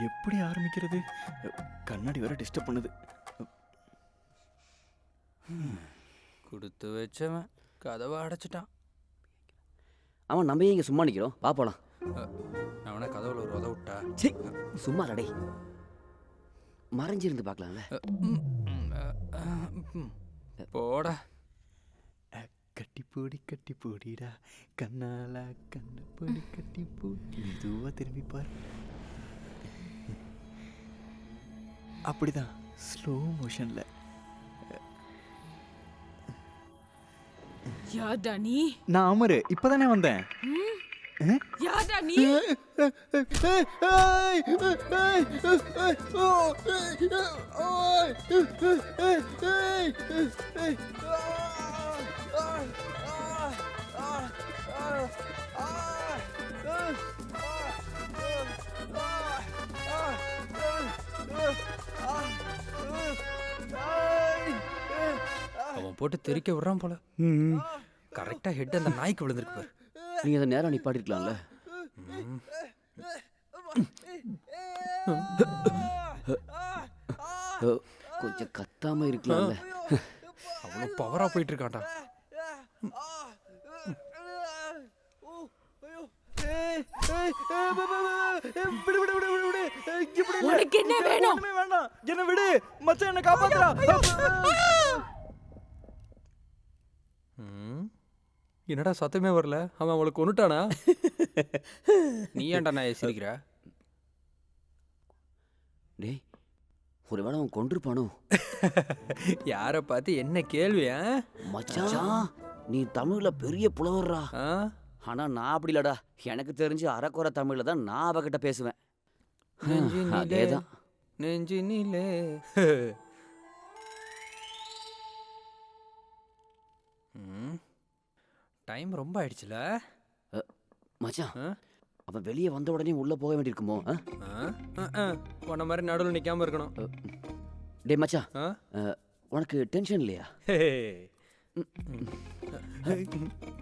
எப்படி ஆரம்பிக்கிறது? கண்ணாடி வேற டிஸ்டர்ப் பண்ணுது. கொடுத்து வச்சவன் கதவை அடைச்சிட்டான். அவன் நம்ம இங்கே சும்மா நிற்கிறோம், வா போலாம். அவனை கதவுல ஒரு உத விட்டா. சரி சும்மா டே, மறைஞ்சிருந்து பார்க்கலாம்ல. போடா. கட்டி போடிடா கண்ணால கண்ணு போடி கட்டி போடி. மெதுவா திரும்பி பாரு. அப்படிதான் ஸ்லோ மோஷன்ல. யாடா நீ? நான் அமரு, இப்பதானே வந்தேன். யாடா நீ? அவன் போட்டு தெறிக்க விடுறான் போல. கரெக்டா ஹெட் அந்த நாய்க்கு விழுந்திருக்கு பாரு. நீங்கள் அதை நேரம் நிப்பாட்டிருக்கலாம்ல. கொஞ்சம் கத்தாம இருக்கலாம்ல. அவ்வளோ பவரா போயிட்டு இருக்கான்டா. உனக்கு என்ன வேணும்? வேண்டாம், என்ன விடு மச்சான், என்ன காப்பாத்துறா. என்னடா சத்தமே வரல? அவன் அவளை கொன்னுட்டானா? நீ ஏன்டா நான் சிரிக்கிற? டேய், ஒருவேளை அவன் கொண்டிருப்பானோ? யாரை பார்த்து என்ன கேள்வியா? மச்சான், நீ தமிழ்ல பெரிய புலவர்றா. ஆனா நான் அப்படி இல்லடா. எனக்கு தெரிஞ்சு அரைக்குறை தமிழ்ல தான் நான் அவகிட்ட பேசுவேன். அதேதான். நெஞ்சினிலே. டைம் ரொம்ப ஆயிடுச்சுல மச்சான். அவன் வெளியே வந்த உடனே உள்ள போக வேண்டியிருக்குமோ? உன்ன மாதிரி நடுவில் நிக்காம இருக்கணும். டே மச்சான், உனக்கு டென்ஷன் இல்லையா?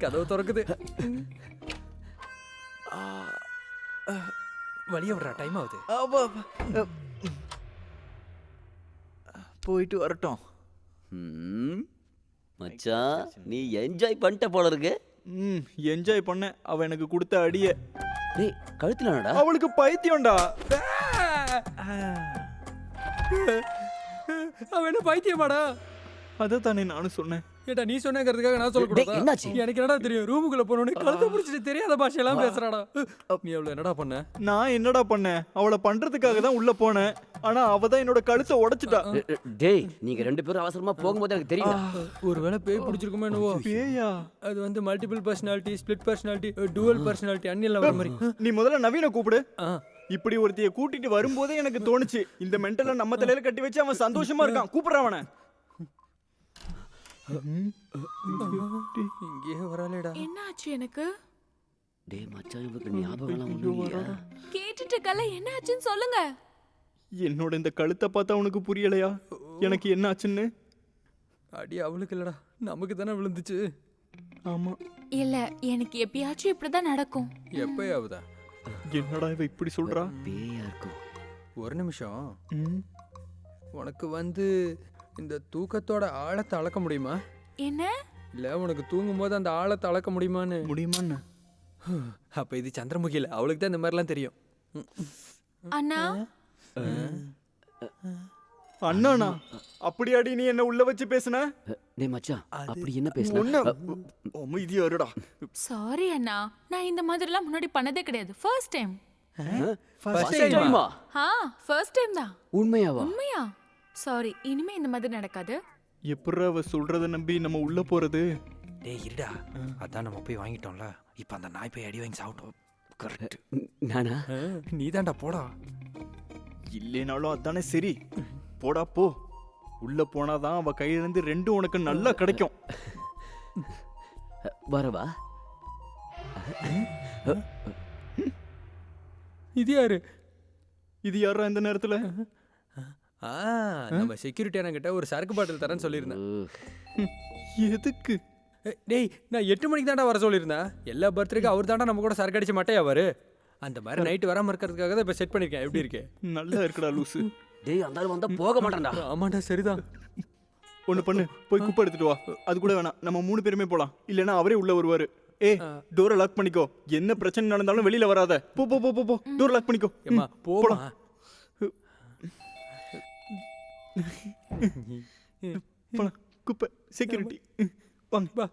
கதவு திறக்குது. வழிய விடுறா, டைம் ஆகுது. போயிட்டு வரட்டும். மச்சான், நீ என்ஜாய் பண்ணிட்ட போல இருக்கு. என்ஜாய் பண்ண. அவ எனக்கு கொடுத்த அடிய. டேய், கழுத்துல என்னடா? அவளுக்கு பைத்தியம்டா. அவன் என்ன பைத்தியமாடா? அதை தானே நானும் சொன்னேன். ஏட்டா நீ சொன்னேங்கிறதுக்காக நான் சொல்லக்கூடாதா? என்னாச்சு? எனக்கு என்னடா தெரியும்? ரூமுக்குள்ள போனோடனே கழுத்தை பிடிச்சிட்டு தெரியாத பாஷையெல்லாம் பேசுறாடா. நீ அவளை என்னடா பண்ண? நான் என்னடா பண்ணேன்? அவளை பண்றதுக்காக தான் உள்ள போனேன். ஆனா அவ தான் என்னோட கழுத்தை உடைச்சிட்டா. டேய், நீங்க ரெண்டு பேரும் அவசரமா போகும்போது எனக்கு தெரியும். ஒருவேளை பேய் பிடிச்சிருக்குமோ என்னவோ. பேயா? அது வந்து multiple personality, split personality, dual personality, அன்னியல் வர மாதிரி. நீ முதல்ல நவீன கூப்பிடு. இப்படி ஒருத்தைய கூட்டிட்டு வரும்போதே எனக்கு தோணுச்சு, இந்த மென்டலை நம்ம தலையில கட்டி வச்சு அவன் சந்தோஷமா இருக்கான். கூப்பிடுறான் அவனை. இங்கேயே வராலேடா. என்னாச்சு எனக்கு? டேய் மச்சான், இவனுக்கு ஞாபகம்லாம் ஒண்ணும் இல்லையா? கேட்டுட்டு இருக்கல, என்னாச்சுன்னு சொல்லுங்க. என்னோட இந்த கழுத்தை பார்த்தா உனக்கு புரியலையா எனக்கு என்ன ஆச்சுன்னு? அடி அவளுக்கு இல்லடா, நமக்கு தானே விழுந்துச்சு. ஆமா. இல்ல, எனக்கு எப்பயாச்சும் இப்படிதான் நடக்கும். எப்பயாவதா? என்னடா இவ இப்படி சொல்றா? பேயா இருக்கும். ஒரு நிமிஷம். உனக்கு வந்து இந்த தூக்கத்தோட ஆழத்தை அளக்க முடியுமா? என்ன? இல்ல, உனக்கு தூங்கும் போது அந்த ஆழத்தை அளக்க முடியுமான்னு. முடியுமான்னு? அப்ப இது சந்திரமுகி இல்ல, அவளுக்கு தான் இந்த மாதிரிலாம் தெரியும். அண்ணா. அண்ணாண்ணா, அப்படியாடி நீ என்ன உள்ள வச்சு பேசுன? டேய் மச்சான், அப்படி என்ன பேசுன? அமைதியா இருடா. சாரி அண்ணா, நான் இந்த மாதிரிலாம் முன்னாடி பண்ணதே கிடையாது. First time. ஃபர்ஸ்ட் டைமா? ஃபர்ஸ்ட் டைம் தான். உண்மையாவா? உண்மையா? சாரி, இனிமே இந்த மாதிரி நடக்காது. எப்பறா அவ சொல்றத நம்பி நம்ம உள்ள போறது? டேய் இருடா, அதான் நம்ம போய் வாங்கிட்டோம்ல. இப்ப அந்த நாய் போய் அடி வாங்கி சாப்பிட்டோம். கரெக்ட். நானா? நீ தான்டா, போடா. இல்லேனாலும் அதானே சரி. போடா போ. உள்ள போனாதான் அவ கையில இருந்து ரெண்டும் உனக்கு நல்லா கிடைக்கும். வரவா? இது யாரு? இது யாரா இந்த நேரத்துல? நம்ம செக்யூரிட்டி அண்ணங்கிட்ட ஒரு சரக்கு பாட்டில் தரேன்னு சொல்லியிருந்தேன். எதுக்கு? டேய், நான் 8 மணிக்கு தாண்டா வர சொல்லியிருந்தேன். எல்லா பர்த்டேக்கு அவர் தாண்டா நம்ம கூட சரக்கு அடிச்ச மாட்டேயா அவரு. அந்த மாதிரி நைட்டு வராம இருக்கிறதுக்காக தான் இப்போ செட் பண்ணிருக்கேன். எப்படி இருக்கு? நல்லா இருக்குடா லூசு. டேய் அந்த ஆள் வந்தா போக மாட்டான்டா. ஆமாண்டா, சரிதான். ஒண்ணு பண்ணு, போய் குப்பை எடுத்துட்டு வா. அது கூட வேணாம், நம்ம 3 பேருமே போலாம். இல்லனா அவரே உள்ள வருவாரு. ஏய், டோரை லாக் பண்ணிக்கோ. என்ன பிரச்சனை நடந்தாலும் வெளியில வராத. போ போ போ போ, டோர் லாக் பண்ணிக்கோ. ஏம்மா போலாம். போலாம். குப்பை செக்யூரிட்டி வாங்க வா.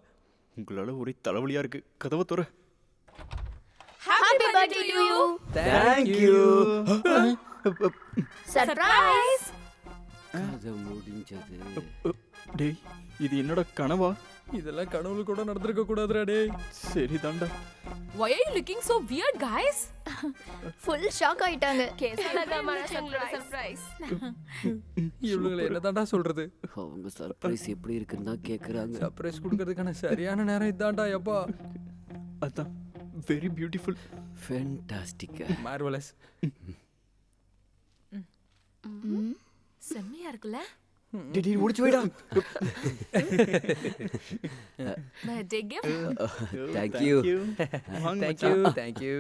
உங்களால ஒரே தலைவலியா இருக்கு. கதவை திற. Happy birthday to you. Thank you. Surprise. கதை முடிஞ்சது. டேய், இது என்னோட கனவா? இதெல்லாம் கனவுல கூட நடந்திருக்க கூடாதுடா டேய். சரிதான்டா. Why are you looking so weird, guys? Full shock ஆயிட்டாங்க. Surprise. இவளுங்களை என்னதான்டா சொல்றது? அவங்க சர்ப்ரைஸ் எப்படி இருக்குன்னு தான் கேக்குறாங்க. சர்ப்ரைஸ் கொடுக்கறதுக்கான சரியான நேரம் இதான்டா. எப்பா அதான் வெரி பியூட்டிஃபுல். ஃபேண்டாஸ்டிக். மார்வலஸ். செம்மையா இருக்குல்ல? டேய் ஓடிச்சு வைடா. Birthday gift. Thank you. Thank you. Thank you.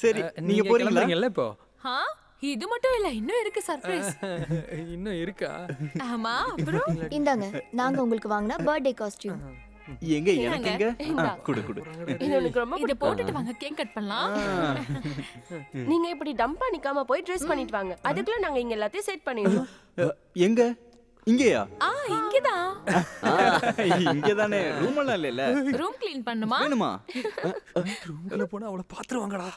சரி, நீங்க நீங்க போறீங்களா? போறீங்கல்ல இப்போ? ஆ, இது மட்டும் இல்ல, இன்னும் இருக்கு சர்ப்ரைஸ். இன்னும் இருக்கா? ஆமா, அப்புறம் இந்தாங்க, நாங்க உங்களுக்கு வாங்கின பர்த்டே காஸ்டியூம். எங்க எனக்கு எங்க? குடு குடு. இது எனக்கு ரொம்ப இத போட்டுட்டு வாங்க, கேக் கட் பண்ணலாம். நீங்க இப்படி டம்ப் பண்ணிக்காம போய் ட்ரெஸ் பண்ணிட்டு வாங்க. அதுக்குள்ள நாங்க இங்க எல்லாத்தையும் செட் பண்ணிடுவோம். எங்க? இங்கயா? இங்கதான். இங்கதானே. ரூம் எல்லாம் இல்லல. ரூம் க்ளீன் பண்ணுமா? வேணுமா? ரூம்ல போனா அவளை பாத்துருவாங்கடா.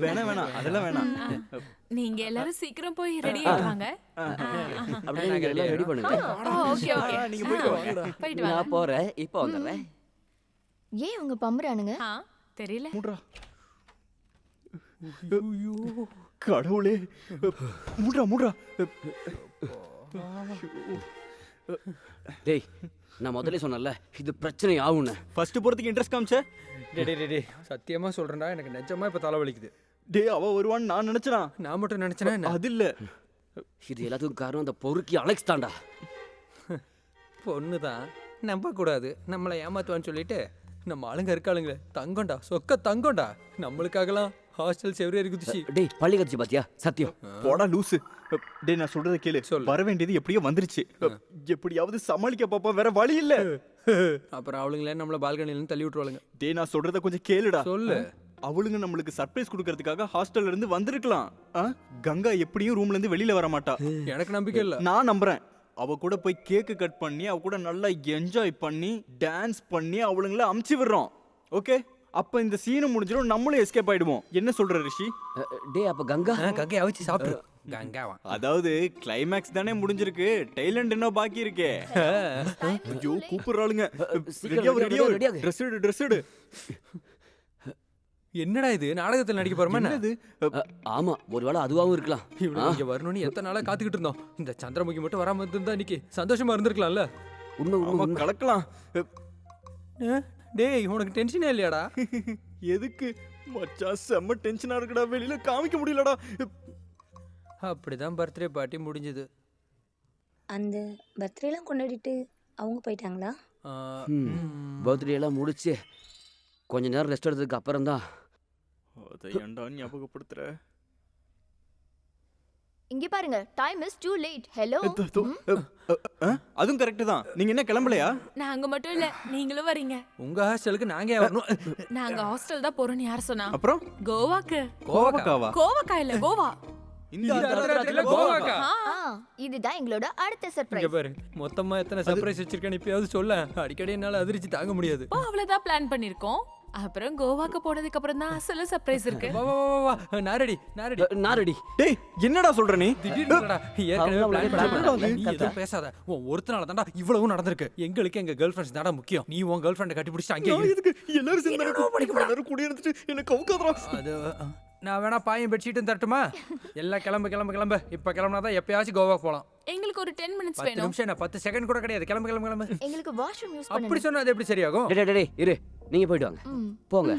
வேணாம், அதெல்லாம் வேணாம். நீங்க எல்லாரும் சீக்கிரம் போய் ரெடி ஆயிடுவாங்க. அப்படியே நீங்க எல்லாம் ரெடி பண்ணுங்க. Okay okay. நீங்க போயிட்டு வாங்க. போயிட்டு வாங்க. நான் போறேன், இப்போ வந்துடுறேன். ஏன் உங்க பம்புறானுங்க? தெரியல. மூடுறா. கடவுளே. மூடுறா. டேய் நான் முதல்ல சொன்னேன்ல இது பிரச்சனை ஆகும்னு. ஃபர்ஸ்ட் போறதுக்கு இன்ட்ரெஸ்ட் காமிச்ச? டேய் சத்தியமா சொல்றேன்டா, எனக்கு நிஜமா இப்ப தலை வலிக்குது. டேய், அவ வருவான்னு நான் நினைச்சனா? நான் மட்டும் நினைச்சேனா என்ன? அது இல்ல. இது எல்லாத்துக்கும் காரணம் அந்த பொறுக்கி அலெக்ஸ் தான்டா. பொண்ணு தான், நம்ப கூடாது. நம்மளை ஏமாத்துவான்னு சொல்லிட்டு நம்ம ஆளுங்க இருக்காளுங்களே, தங்கம்டா, சொக்க தங்கம்டா. நம்மளுக்காகலாம் ஹாஸ்டல் செவரேறி குதிச்சு. டேய் பள்ளி கட்சி பாத்தியா? சத்தியம். போடா லூசு. டேய் நான் சொல்றத கேளு. சொல்லு. வர வேண்டியது எப்படியோ வந்துருச்சு. எப்படியாவது சமாளிக்க பாப்பா, வேற வழி இல்ல. அப்புறம் அவளுங்களே நம்மள பால்கனில தள்ளி விட்டுருவாளுங்க. டேய் நான் சொல்றத கொஞ்சம் கேளுடா. சொல்லு. அவளுங்க நம்மளுக்கு சர்ப்ரைஸ் கொடுக்கறதுக்காக ஹாஸ்டல்ல இருந்து வந்திருக்கலாம். கங்கா எப்படியும் ரூம்ல இருந்து வெளியில வர மாட்டா. எனக்கு நம்பிக்கை இல்ல. நான் நம்புறேன். அவ கூட போய் கேக்கு கட் பண்ணி அவ கூட நல்லா என்ஜாய் பண்ணி டான்ஸ் பண்ணி அவளுங்கள அமுச்சு விடுறோம். ஓகே, அப்ப இந்த சீனை முடிஞ்சிடும், நம்மளும் எஸ்கேப் ஆயிடுவோம். என்ன சொல்ற ரிஷி? டேய் அப்ப கங்கா கங்கையை அவிச்சு சாப்பிடு. கங்காவா? அதாவது கிளைமேக்ஸ் தானே முடிஞ்சிருக்கு, டைலண்ட் என்ன பாக்கி இருக்கே. ஐயோ கூப்பிடுறாளுங்க. ரெடியா ட்ரெஸ் எடு. என்னடா இது, நாடகத்தில் நடிக்க போறோமா என்ன? என்னது? ஆமா ஒருவேளை அதுவாவும் இருக்கலாம். இவ்வளவு இங்க வரணும்னு எத்தனை நாளா காத்துக்கிட்டு இருந்தோம். இந்த சந்திரமுகி மட்டும் வராம இருந்தா இன்னைக்கு சந்தோஷமா இருந்திருக்கலாம்ல. உண்மை ஆமா, உண்மை கலக்கலாம். டேய் உனக்கு டென்ஷனே இல்லையாடா? எதுக்கு மச்சான்? செம்ம டென்ஷனா இருக்குடா, வெளியில காமிக்க முடியலடா. அப்படிதான் பர்த்டே பார்ட்டி முடிஞ்சது. அந்த பர்த்டேலாம் கொண்டாடிட்டு அவங்க போயிட்டாங்களா? பர்த்டே எல்லாம் முடிச்சு கொஞ்ச நேரம் ரெஸ்ட் எடுத்ததுக்கு அப்புறம் தான். அதை ஏன்டா ஞாபகப்படுத்துற? இங்க பாருங்க, time is too late. Hello. அதுவும் கரெக்ட் தான். நீங்க என்ன கிளம்பலையா? நாங்க மட்டும் இல்ல, நீங்களும் வரீங்க. உங்க ஹாஸ்டலுக்கு நாங்க ஏன் வரணும்? நாங்க ஹாஸ்டல் தான் போறோம்னு யார் சொன்னா? அப்புறம் கோவாக்கு. கோவக்காவா? கோவாக்கா இல்ல, கோவா. இந்த அர்த்தராத்திரியில கோவாக்கா? இதுதான் எங்களோட அடுத்த இங்க சர்ப்ரைஸ். பாரு, மொத்தமா எத்தனை சர்ப்ரைஸ் வச்சிருக்கேன்னு இப்பயாவது சொல்ல. அடிக்கடி என்னால அதிர்ச்சி தாங்க முடியாது. இப்போ அவ்வளவுதான் பிளான் பண்ணிருக்கோம். அப்புறம் கோவாக்கு போனதுக்கு அப்புறம் தான் அசல சர்ப்ரைஸ் இருக்கு. வா வா வா வா, நான் ரெடி. நான் ரெடி. டேய் என்னடா சொல்ற நீ? திடீர்னு ஏற்கனவே அவங்க பிளான் plan பண்ணி நீ எதுவும் பேசாத. உன் ஒருத்தனால தான்டா இவ்வளவு நடந்திருக்கு. எங்களுக்கு எங்க கேர்ள் ஃப்ரெண்ட்ஸ் தான்டா முக்கியம். நீ உன் கேர்ள் ஃப்ரெண்டை கட்டி பிடிச்சிட்டு அங்கே நான் எதுக்கு எல்லாரும் சேர்ந்து எல்லாரும் கூடி இருந்துட்டு என்ன கவுக்காதடா. அது நான் வேணா பாயும் பெட்ஷீட்டும் தரட்டுமா? எல்லாம் கிளம்பு. இப்ப கிளம்புனாதான் எப்பயாச்சும் கோவா போலாம். எங்களுக்கு ஒரு 10 minutes 10 வேணும். நிமிஷம், நான் 10 செகண்ட் கூட கிடையாது. கிளம்பு. எங்களுக்கு வாஷ்ரூம் யூஸ் அப்படி பண்ணனும். சொன்னா அது எப்படி சரியாகும்? டேய் இரு, நீங்க போயிட்டு வாங்க. போங்க.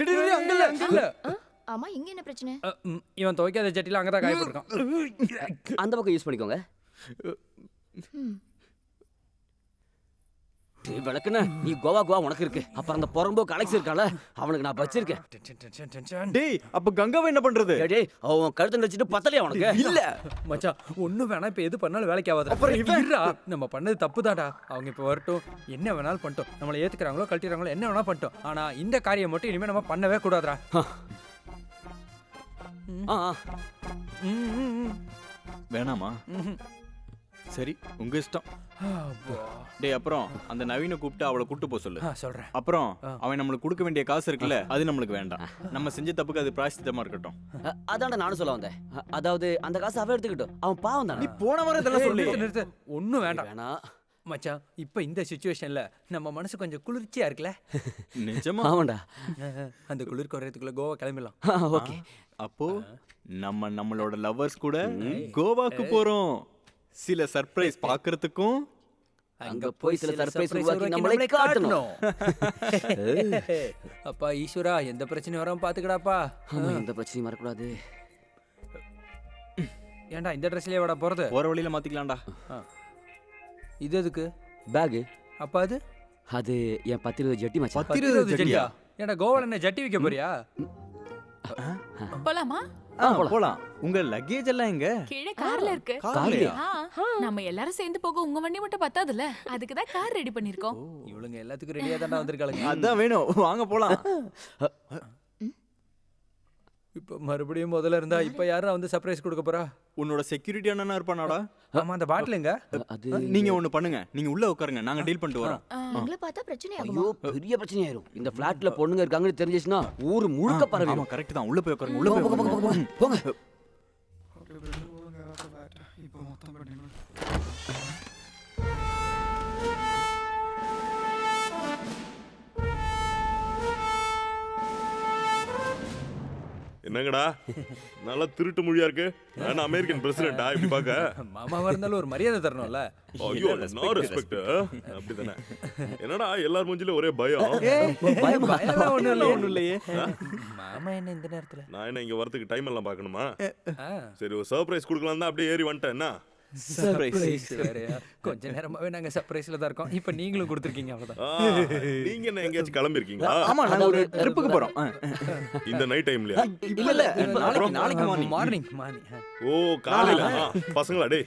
டேய் அங்க இல்ல. ஆமா, இங்க என்ன பிரச்சனை? இவன் துவைக்காத ஜட்டில அங்கதான் காய போட்டுருக்கான். அந்த பக்கம் யூஸ் பண்ணிக்கோங்க. விளக்குன நீ கோவா உனக்கு இருக்கு. அப்புறம் அந்த புறம்போக்கு அலெக்ஸ் இருக்கால, அவனுக்கு நான் வச்சிருக்கேன். டேய் அப்ப கங்காவை என்ன பண்றது? டேய் அவன் கழுத்தை நடிச்சிட்டு பத்தலையா உனக்கு? இல்ல மச்சான் ஒன்றும் வேணாம், இப்போ எது பண்ணாலும் வேலைக்கு ஆகாது. அப்புறம் இவன்? இருடா, நம்ம பண்ணது தப்பு தான்டா. அவங்க இப்போ வரட்டும், என்ன வேணாலும் பண்ணிட்டோம். நம்மளை ஏற்றுக்கிறாங்களோ கழட்டிடுறாங்களோ என்ன வேணாலும் பண்ணிட்டோம். ஆனால் இந்த காரியம் மட்டும் இனிமேல் நம்ம பண்ணவே கூடாதுடா. ஆ, ஆ. வேணாமா? சரி உங்க இஷ்டம். டேய் அப்புறம் அந்த நவீனை கூப்பிட்டு அவளை கூட்டு போக சொல்லு. சொல்கிறேன். அப்புறம் அவன் நம்மளுக்கு கொடுக்க வேண்டிய காசு இருக்குல்ல, அது நம்மளுக்கு வேண்டாம். நம்ம செஞ்ச தப்புக்கு அது பிராயச்சித்தமா இருக்கட்டும். அதான்டா நானும் சொல்ல வந்தேன். அதாவது அந்த காசு அவன் எடுத்துக்கிட்டோம். அவன் பாவம் நீ தானே. போன வாரம் இதெல்லாம் சொல்லி நிறுத்து, ஒன்றும் வேண்டாம் வேணா. மச்சான். இப்போ இந்த சுச்சுவேஷனில் நம்ம மனசு கொஞ்சம் குளிர்ச்சியாக இருக்குல்ல. நிஜமா? ஆமாண்டா. அந்த குளிர் குறையத்துக்குள்ள கோவா கிளம்பிடலாம். ஓகே. அப்போ நம்மளோட லவ்வர்ஸ் கூட கோவாக்கு போறோம். சில சர்ப்ரைஸ் பார்க்கிறதுக்கும் அங்க போய் சில சர்ப்ரைஸ் உருவாக்கி நம்மளை காட்டணும். அப்பா ஈஸ்வரா, எந்த பிரச்சனையும் வராம பாத்துக்கடாப்பா. ஆமா, எந்த பிரச்சனையும் வரக்கூடாது. ஏன்டா இந்த ட்ரெஸ்லயே வாடா போறது? போற வழியில மாத்திக்கலாம்டா. இது எதுக்கு? பேக் அப்பா அது அது என் 10-20 ஜட்டி மச்சான். 10-20 ஜட்டியா? ஏன்டா கோவால என்ன ஜட்டி வைக்க போறியா? போலாமா? போலாம். உங்க லக்கேஜ் எல்லாம் எங்க? கீழே கார்ல இருக்கு. கார்லயா? நம்ம எல்லாரும் சேர்ந்து போக உங்க வண்டி மட்டும் பத்தாதுல, அதுக்கு தான் கார் ரெடி பண்ணிருக்கோம். இவளுங்க எல்லாத்துக்கும் ரெடியா தான்டா வந்திருக்காளுங்க. அதான் வேணும், வாங்க போலாம். இப்ப மறுபடியும் முதல்ல இருந்தா இப்ப யாரா வந்து சர்ப்ரைஸ் கொடுக்க போறா? உன்னோட செக்யூரிட்டி அண்ணனா இருப்பானாடா? ஆமா, அந்த பாட்டிலுங்க. அது நீங்க ஒண்ணு பண்ணுங்க, நீங்க உள்ள உட்காருங்க, நாங்க டீல் பண்ணிட்டு வரோம். எங்களை பார்த்தா பிரச்சனை ஐயோ ஆகுமா? பெரிய பிரச்சனை ஆயிரும். இந்த ஃபிளாட்ல பொண்ணுங்க இருக்காங்கன்னு தெரிஞ்சிச்சுன்னா ஊர் முழுக்க ஆமா பரவிடும். கரெக்ட் தான், உள்ள போய் உட்காருங்க. உள்ள போய் உட்காருங்க. போங்க. என்னங்கடா நல்லா திருட்டு மொழியா இருக்கு. நான் அமெரிக்கன் பிரசிடென்டா இப்படி பார்க்க? மாமாவா இருந்தாலும் ஒரு மரியாதை தரணும்ல. ஐயோ நான் ரெஸ்பெக்ட் அப்படிதானே. என்னடா எல்லார் மூஞ்சில ஒரே பயம். பயம்லாம் ஒண்ணும் இல்ல. ஒண்ணும் இல்லையே. மாமா என்ன இந்த நேரத்துல? நான் என்ன இங்க வரதுக்கு டைம் எல்லாம் பார்க்கணுமா? ஆ, சரி ஒரு சர்ப்ரைஸ் கொடுக்கலாம் தான் அப்படியே ஏறி வந்துட்டேன். என்ன சர்ப்ரைஸ் வேறயா? கொஞ்ச நேரமாவே நாங்க சர்ப்ரைஸ்ல தான் இருக்கோம். இப்போ நீங்களும் கொடுத்துருக்கீங்க, அவ்வளவுதான். நீங்க என்ன எங்கேயாச்சும் கிளம்பிருக்கீங்களா? ஆமா நாங்க ஒரு ட்ரிப்புக்கு போறோம். இந்த நைட் டைம்லயா? இல்ல நாளைக்கு மார்னிங். ஓ காலையில. பசங்களா டேய்,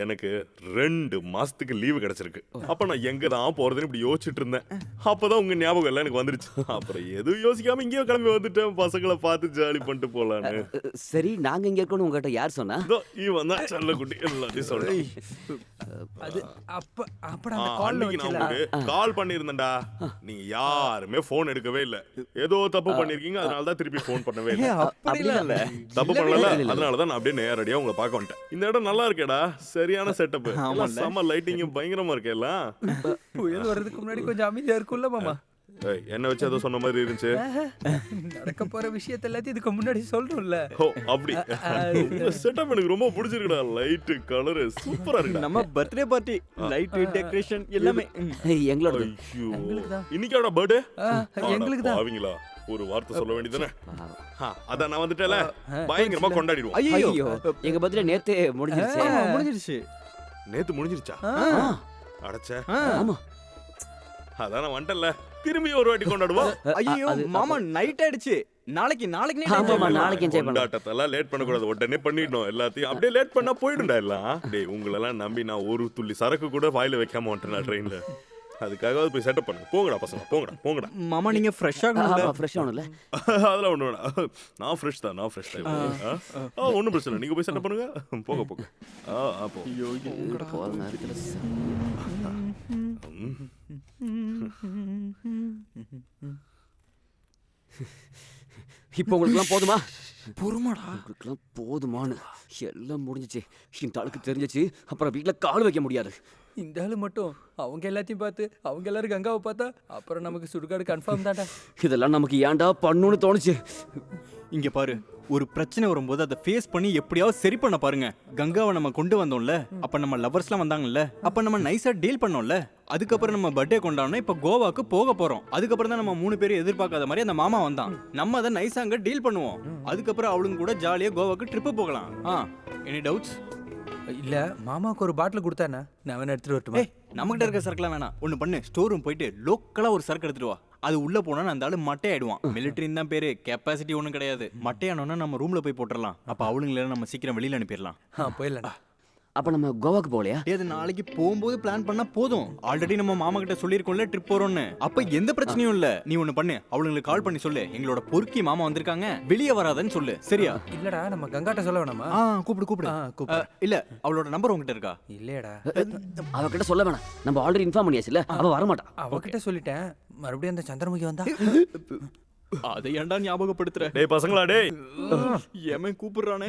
எனக்கு 2 மாசத்துக்கு லீவு கிடைச்சிருக்கு. அப்ப நான் எங்க தான் போறதுன்னு இப்படி யோசிச்சுட்டு இருந்தேன். அப்பதான் உங்க ஞாபகம் எல்லாம் எனக்கு வந்துருச்சு. அப்புறம் எதுவும் யோசிக்காம இங்கேயோ கிளம்பி வந்துட்டேன். பசங்களை பார்த்து ஜாலி பண்ணிட்டு போலான்னு. சரி நாங்க இங்க இருக்கணும் உங்ககிட்ட யார் சொன்னா? இவன் தான் செல்லக்குட்டி எல்லாத்தையும் சொல்றேன். அது அப்பட அந்த கால்ல அன்னைக்கு நான் வச்சல. உங்களுக்கு கால் பண்ணியிருந்தேன்டா. நீங்க யாருமே போன் எடுக்கவே இல்ல. ஏதோ தப்பு பண்ணிருக்கீங்க, அதனால தான் திருப்பி போன் பண்ணவே இல்ல. அப்படிலாம் இல்ல. தப்பு பண்ணல, அதனால தான் நான் அப்படியே நேரடியா உங்களை பார்க்க வந்துட்டேன். இந்த இடம் நல்லா இருக்கேடா, சரியான செட்டப். செம்ம லைட்டிங் பயங்கரமா இருக்கே எல்லாம். புயல் வர்றதுக்கு முன்னாடி கொஞ்சம் அமைதியா இருக்கும்ல மாமா? ஏய், என்ன வச்சு ஏதோ சொன்ன மாதிரி இருந்துச்சு. நடக்க போற விஷயத்தை எல்லாத்தையும் இதுக்கு முன்னாடி சொல்றோம்ல. ஓ அப்படி. இந்த செட்டப் எனக்கு ரொம்ப பிடிச்சிருக்குடா. லைட் கலர் சூப்பரா இருக்குடா. நம்ம பர்த்டே பார்ட்டி, லைட் டெக்கரேஷன் எல்லாமே. எங்களோட ஐயோ, எங்களுக்குதான். இன்னைக்கோட பர்த்டே எங்களுக்கு தான். பாவீங்களா, ஒரு வார்த்தை சொல்ல வேண்டியதானே. அதான் நான் வந்துட்டேல, பயங்கரமா கொண்டாடிடுவோம். ஐயோ ஐயோ எங்க பர்த்டே நேத்தே முடிஞ்சிருச்சு. முடிஞ்சிருச்சு. நேத்து முடிஞ்சிருச்சா? அடச்சே. ஆமா. அதான் நான் வந்துட்டல, திரும்பி ஒரு வாட்டி கொண்டாடுவோம். ஐயோ மாமா நைட் ஆயிடுச்சு. நாளைக்கு night ஆமாமா, enjoy நாளைக்கு என்ஜாய் பண்ணலாம். கொண்டாட்டத்தெல்லாம் லேட் பண்ணக்கூடாது, உடனே பண்ணிடணும் எல்லாத்தையும். அப்படியே லேட் பண்ணா போயிடும்டா எல்லாம். டேய் உங்களெல்லாம் நம்பி நான் ஒரு துள்ளி சரக்கு கூட வாயில வைக்காம வந்துட்டேன் ட்ரெயின்ல. அதுக்காக போய் செட்டப் பண்ணுங்க. போங்கடா பசங்க, போங்கடா. மாமா நீங்க ஃப்ரெஷ் ஆகணும்ல. ஆமா ஃப்ரெஷ் ஆகணும்ல. அதெல்லாம் ஒண்ணு வேணாம். நான் ஃப்ரெஷ் தான். ஒன்றும் பிரச்சனை இல்லை. நீங்க போய் செட்டப் பண்ணுங்க. போங்க. போ. ஐயோ போற நேரத்துல இப்போ உங்களுக்குலாம் போதுமா? பொறுமாடா. உங்களுக்குலாம் போதுமானு எல்லாம் முடிஞ்சிச்சு. இந்த ஆளுக்கு தெரிஞ்சிச்சு, அப்புறம் வீட்டுல கால் வைக்க முடியாது. இந்த ஆளு மட்டும் அவங்க எல்லாத்தையும் பார்த்து அவங்க எல்லாரும் கங்காவை பார்த்தா அப்புறம் நமக்கு சுடுகாடு கன்ஃபார்ம் தான்டா. இதெல்லாம் நமக்கு ஏன்டா பண்ணுன்னு தோணுச்சு. இங்க பாரு, ஒரு பிரச்சனை வரும்போது அதை ஃபேஸ் பண்ணி எப்படியாவது சரி பண்ண பாருங்க. கங்காவை நம்ம கொண்டு வந்தோம்ல, அப்ப நம்ம லவர்ஸ்லாம் வந்தாங்கல்ல, அப்ப நம்ம நைஸா டீல் பண்ணோம்ல. அதுக்கப்புறம் நம்ம பர்த்டே கொண்டாடணும். இப்ப கோவாக்கு போக போறோம். அதுக்கப்புறம் தான் நம்ம 3 பேரும் எதிர்பார்க்காத மாதிரி அந்த மாமா வந்தான். நம்ம அதை நைஸா அங்க டீல் பண்ணுவோம். அதுக்கப்புறம் அவளுங்க கூட ஜாலியா கோவாக்கு ட்ரிப்பு போகலாம். Any doubts? இல்ல மாமாவுக்கு ஒரு பாட்டில் கொடுத்தானே, நான் வேணா எடுத்துட்டு வரட்டுமா? நம்மகிட்ட இருக்க சரக்குலாம் வேணாம். ஒண்ணு பண்ணு, ஸ்டோர் ரூம் போயிட்டு லோக்கலா ஒரு சரக்கு எடுத்துட்டு வா. அது உள்ள போனா அந்த ஆளு மட்டை ஆயிடுவான். மிலிட்டரின்னு தான் பேரு, கெப்பாசிட்டி ஒன்றும் கிடையாது. மட்டையானோன்னா நம்ம ரூம்ல போய் போட்டுடலாம். அப்ப அவளுங்கள நம்ம சீக்கிரம் வெளியில அனுப்பிடலாம். போயிடலாம்டா. அப்ப நம்ம கோவாக்கு போகலையா? அது நாளைக்கு போகும்போது பிளான் பண்ணா போதும். ஆல்ரெடி நம்ம மாமா கிட்ட சொல்லியிருக்கோம்ல ட்ரிப் போறோம்னு. அப்ப எந்த பிரச்சனையும் இல்ல. நீ ஒண்ணு பண்ணு, அவளுங்களுக்கு கால் பண்ணி சொல்லு, எங்களோட பொறுக்கி மாமா வந்திருக்காங்க, வெளியே வராதன்னு சொல்லு. சரியா? இல்லடா, நம்ம கங்காட்ட சொல்ல வேணாமா? கூப்பிடு. இல்ல, அவளோட நம்பர் உங்ககிட்ட இருக்கா? இல்லையடா, அவகிட்ட சொல்ல வேணாம். நம்ம ஆல்ரெடி இன்ஃபார்ம் பண்ணியாச்சுல, அவ வரமாட்டா. அவகிட்ட சொல்லிட்டேன். மறுபடியும் அந்த சந்திரமுகி வந்தா அதை ஏன்டா ஞாபகப்படுத்துற? டேய் பசங்களா டேய், ஏமே கூப்பிடுறானே.